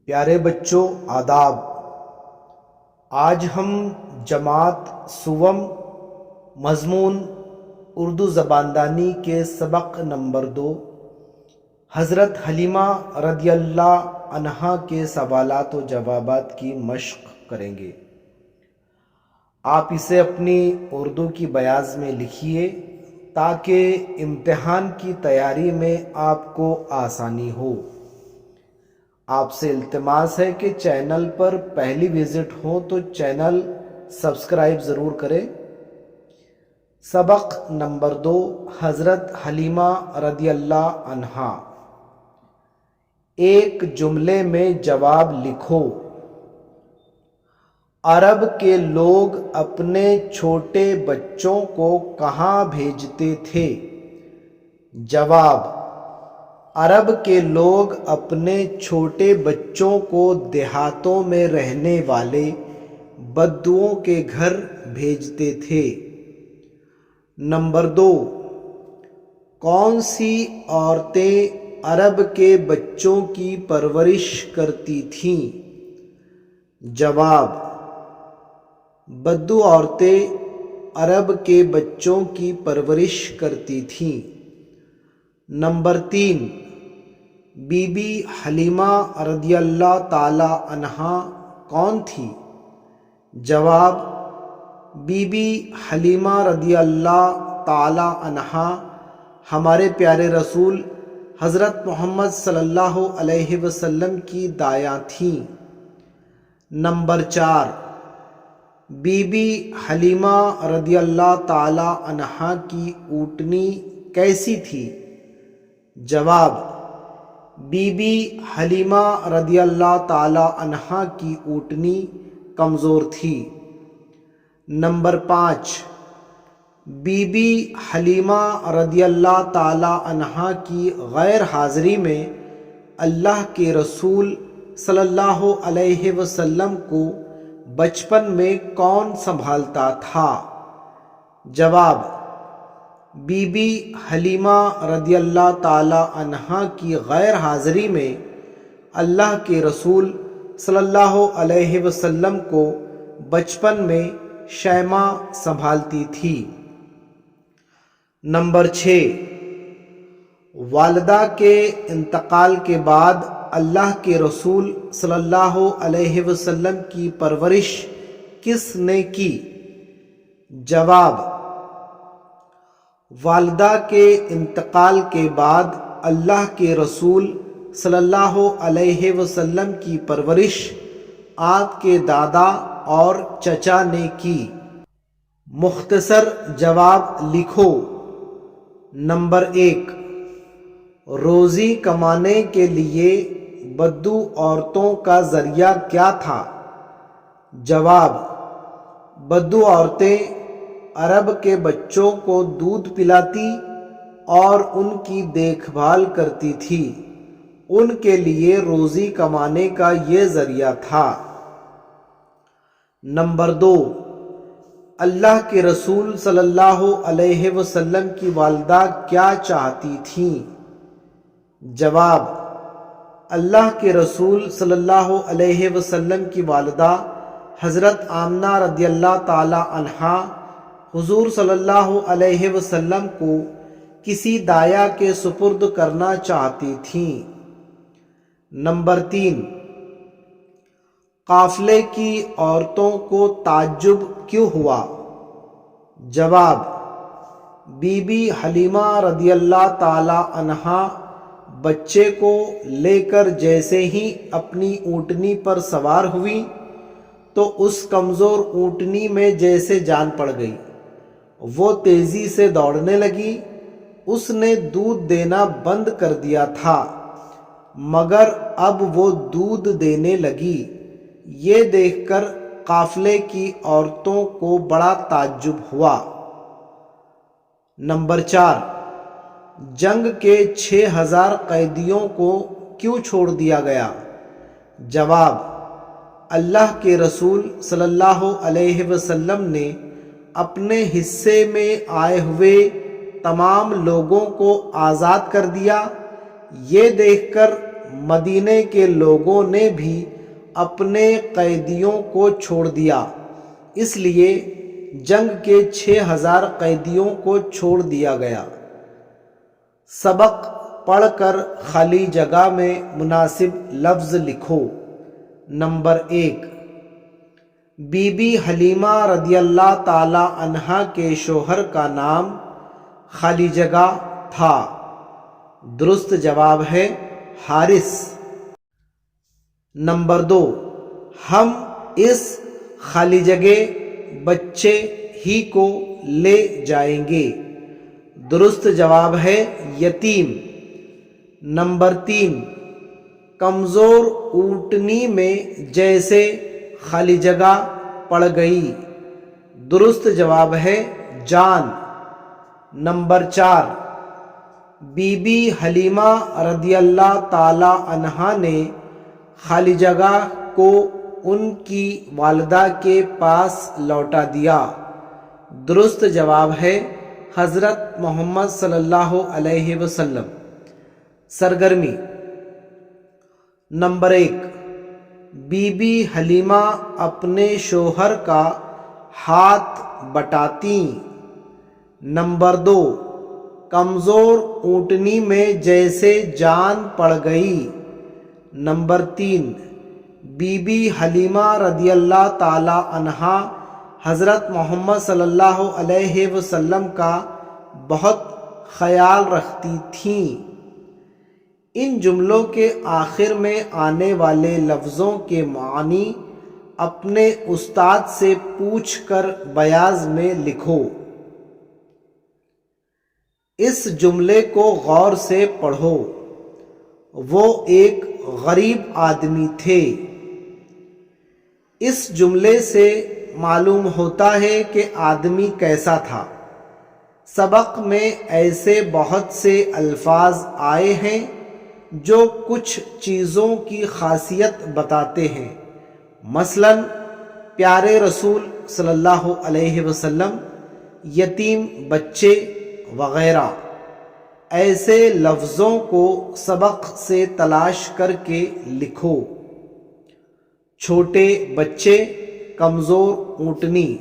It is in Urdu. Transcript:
پیارے بچوں آداب، آج ہم جماعت سوم مضمون اردو زباندانی کے سبق نمبر 2 حضرت حلیمہ رضی اللہ عنہا کے سوالات و جوابات کی مشق کریں گے۔ آپ اسے اپنی اردو کی بیاض میں لکھیے تاکہ امتحان کی تیاری میں آپ کو آسانی ہو۔ آپ سے التماس ہے کہ چینل پر پہلی وزٹ ہو تو چینل سبسکرائب ضرور کریں۔ سبق نمبر 2 حضرت حلیمہ رضی اللہ عنہا۔ ایک جملے میں جواب لکھو۔ عرب کے لوگ اپنے چھوٹے بچوں کو کہاں بھیجتے تھے؟ جواب: عرب کے لوگ اپنے چھوٹے بچوں کو دیہاتوں میں رہنے والے بدوؤں کے گھر بھیجتے تھے۔ نمبر 2، کون سی عورتیں عرب کے بچوں کی پرورش کرتی تھیں؟ جواب: بدو عورتیں عرب کے بچوں کی پرورش کرتی تھیں۔ نمبر 3، بی بی حلیمہ رضی اللہ تعالی عنہا کون تھی؟ جواب: بی بی حلیمہ رضی اللہ تعالی عنہا ہمارے پیارے رسول حضرت محمد صلی اللہ علیہ وسلم کی دایاں تھیں۔ نمبر 4، بی بی حلیمہ رضی اللہ تعالی عنہا کی اونٹنی کیسی تھی؟ جواب: بی بی حلیمہ رضی اللہ تعالی عنہا کی اونٹنی کمزور تھی۔ نمبر 5، بی بی حلیمہ رضی اللہ تعالی عنہا کی غیر حاضری میں اللہ کے رسول صلی اللہ علیہ وسلم کو بچپن میں کون سنبھالتا تھا؟ جواب: بی بی حلیمہ رضی اللہ تعالی عنہا کی غیر حاضری میں اللہ کے رسول صلی اللہ علیہ وسلم کو بچپن میں شیمہ سنبھالتی تھی۔ نمبر 6، والدہ کے انتقال کے بعد اللہ کے رسول صلی اللہ علیہ وسلم کی پرورش کس نے کی؟ جواب: والدہ کے انتقال کے بعد اللہ کے رسول صلی اللہ علیہ وسلم کی پرورش آپ کے دادا اور چچا نے کی۔ مختصر جواب لکھو۔ نمبر 1، روزی کمانے کے لیے بدو عورتوں کا ذریعہ کیا تھا؟ جواب: بدو عورتیں عرب کے بچوں کو دودھ پلاتی اور ان کی دیکھ بھال کرتی تھی۔ ان کے لیے روزی کمانے کا یہ ذریعہ تھا۔ نمبر 2، اللہ کے رسول صلی اللہ علیہ وسلم کی والدہ کیا چاہتی تھیں؟ جواب: اللہ کے رسول صلی اللہ علیہ وسلم کی والدہ حضرت آمنہ رضی اللہ تعالی عنہا حضور صلی اللہ علیہ وسلم کو کسی دایا کے سپرد کرنا چاہتی تھیں۔ نمبر 3، قافلے کی عورتوں کو تعجب کیوں ہوا؟ جواب: بی بی حلیمہ رضی اللہ تعالی عنہا بچے کو لے کر جیسے ہی اپنی اونٹنی پر سوار ہوئی تو اس کمزور اونٹنی میں جیسے جان پڑ گئی۔ وہ تیزی سے دوڑنے لگی۔ اس نے دودھ دینا بند کر دیا تھا مگر اب وہ دودھ دینے لگی۔ یہ دیکھ کر قافلے کی عورتوں کو بڑا تعجب ہوا۔ نمبر 4، جنگ کے 6000 قیدیوں کو کیوں چھوڑ دیا گیا؟ جواب: اللہ کے رسول صلی اللہ علیہ وسلم نے اپنے حصے میں آئے ہوئے تمام لوگوں کو آزاد کر دیا۔ یہ دیکھ کر مدینے کے لوگوں نے بھی اپنے قیدیوں کو چھوڑ دیا، اس لیے جنگ کے 6000 قیدیوں کو چھوڑ دیا گیا۔ سبق پڑھ کر خالی جگہ میں مناسب لفظ لکھو۔ نمبر 1، بی بی حلیمہ رضی اللہ تعالی عنہا کے شوہر کا نام خالی جگہ تھا۔ درست جواب ہے حارث۔ نمبر 2، ہم اس خالی جگہ بچے ہی کو لے جائیں گے۔ درست جواب ہے یتیم۔ نمبر 3، کمزور اونٹنی میں جیسے خالی جگہ پڑ گئی۔ درست جواب ہے جان۔ نمبر 4، بی بی حلیمہ رضی اللہ تعالی عنہا نے خالی جگہ کو ان کی والدہ کے پاس لوٹا دیا۔ درست جواب ہے حضرت محمد صلی اللہ علیہ وسلم۔ سرگرمی۔ نمبر 1، بی بی حلیمہ اپنے شوہر کا ہاتھ بٹاتیں۔ نمبر 2، کمزور اونٹنی میں جیسے جان پڑ گئی۔ نمبر 3، بی بی حلیمہ رضی اللہ تعالی عنہا حضرت محمد صلی اللہ علیہ وسلم کا بہت خیال رکھتی تھیں۔ ان جملوں کے آخر میں آنے والے لفظوں کے معنی اپنے استاد سے پوچھ کر بیاض میں لکھو۔ اس جملے کو غور سے پڑھو۔ وہ ایک غریب آدمی تھے۔ اس جملے سے معلوم ہوتا ہے کہ آدمی کیسا تھا۔ سبق میں ایسے بہت سے الفاظ آئے ہیں جو کچھ چیزوں کی خاصیت بتاتے ہیں، مثلا پیارے رسول صلی اللہ علیہ وسلم، یتیم بچے وغیرہ۔ ایسے لفظوں کو سبق سے تلاش کر کے لکھو۔ چھوٹے بچے، کمزور اونٹنی۔